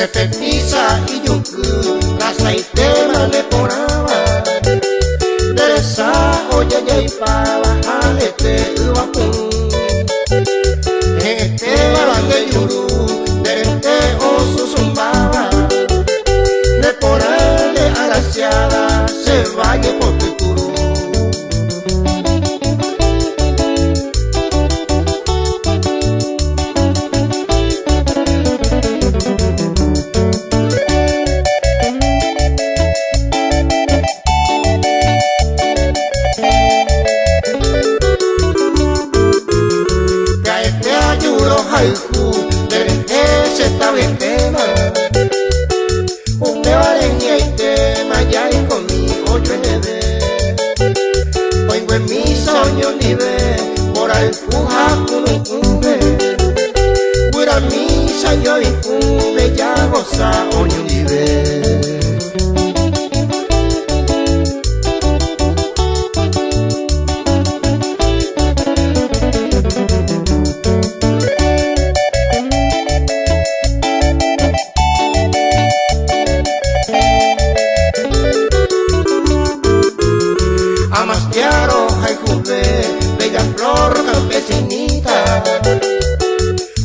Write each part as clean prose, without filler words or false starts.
se petiza y yuku casa y tema le ponaba dereza oye y pava a este ubapun este baban de yuru derente o susumbaba de ponarle a la ciada se vaya por tuturu. Se está bien tema un teoreña y tema ya y con mi ocho oigo en mi sueño nive por al puja cumbe pura misa yo y cumbe ya goza oño nive. Amastiaro, ay juve, bella flor campesinita,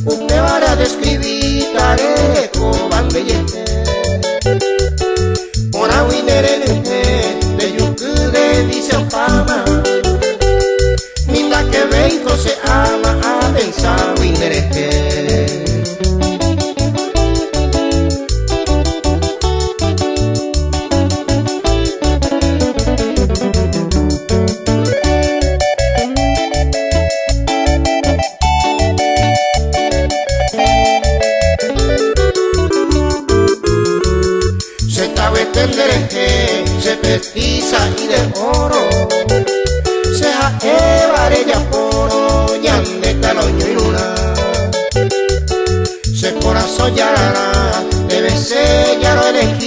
usted vara de escribir, tareco, van bellete, por aguinerente, de yuku de dice fama, minda que vengo se ama a pensar guinerete. Se petiza y de oro se a ella poro yande taloño y luna se corazón yarará debe ser ya lo elegí